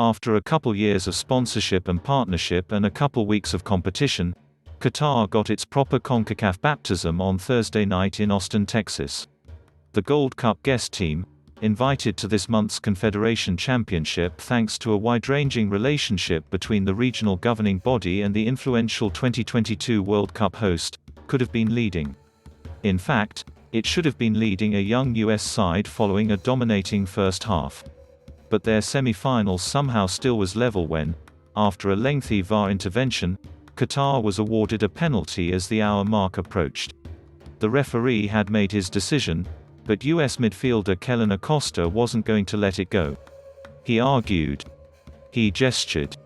After a couple years of sponsorship and partnership and a couple weeks of competition, Qatar got its proper Concacaf baptism on Thursday night in Austin, Texas. The Gold Cup guest team, invited to this month's Confederation Championship thanks to a wide-ranging relationship between the regional governing body and the influential 2022 World Cup host, could have been leading. In fact, it should have been leading a young US side following a dominating first half. But their semi-final somehow still was level when, after a lengthy VAR intervention, Qatar was awarded a penalty as the hour mark approached. The referee had made his decision, but US midfielder Kellyn Acosta wasn't going to let it go. He argued. He gestured.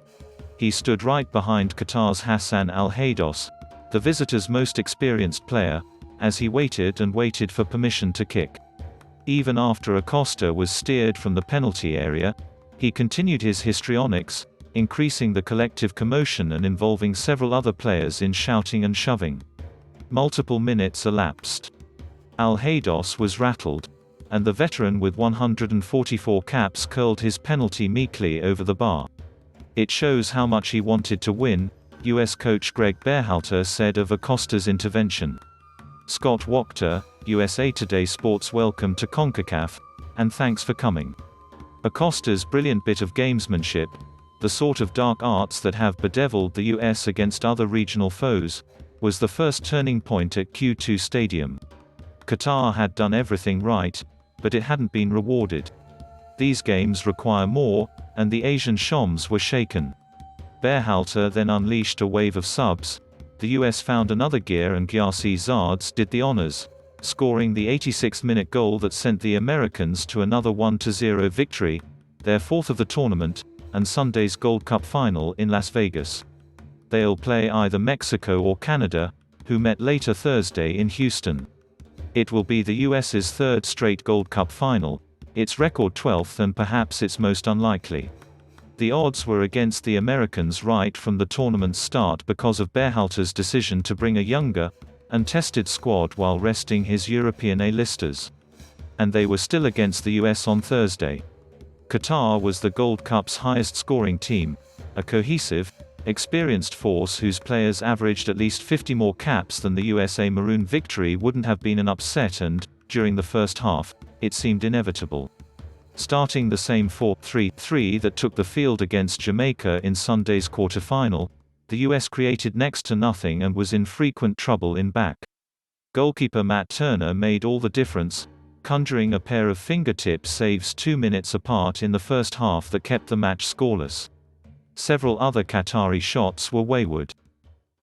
He stood right behind Qatar's Hassan Al-Haydos, the visitors' most experienced player, as he waited and waited for permission to kick. Even after Acosta was steered from the penalty area, he continued his histrionics, increasing the collective commotion and involving several other players in shouting and shoving. Multiple minutes elapsed. Al-Haydos was rattled, and the veteran with 144 caps curled his penalty meekly over the bar. It shows how much he wanted to win, US coach Greg Berhalter said of Acosta's intervention. Scott Wachter, USA Today Sports welcome to CONCACAF, and thanks for coming. Acosta's brilliant bit of gamesmanship, the sort of dark arts that have bedeviled the US against other regional foes, was the first turning point at Q2 Stadium. Qatar had done everything right, but it hadn't been rewarded. These games require more, and the Asian Shoms were shaken. Berhalter then unleashed a wave of subs. The US found another gear and Gyasi Zardes did the honors, scoring the 86th-minute goal that sent the Americans to another 1-0 victory, their fourth of the tournament, and Sunday's Gold Cup final in Las Vegas. They'll play either Mexico or Canada, who met later Thursday in Houston. It will be the US's third straight Gold Cup final, its record 12th and perhaps its most unlikely. The odds were against the Americans right from the tournament's start because of Berhalter's decision to bring a younger, untested squad while resting his European A-listers. And they were still against the US on Thursday. Qatar was the Gold Cup's highest-scoring team, a cohesive, experienced force whose players averaged at least 50 more caps than the USA Maroon victory wouldn't have been an upset and, during the first half, it seemed inevitable. Starting the same 4-3-3 that took the field against Jamaica in Sunday's quarterfinal, the US created next to nothing and was in frequent trouble in back. Goalkeeper Matt Turner made all the difference, conjuring a pair of fingertip saves 2 minutes apart in the first half that kept the match scoreless. Several other Qatari shots were wayward.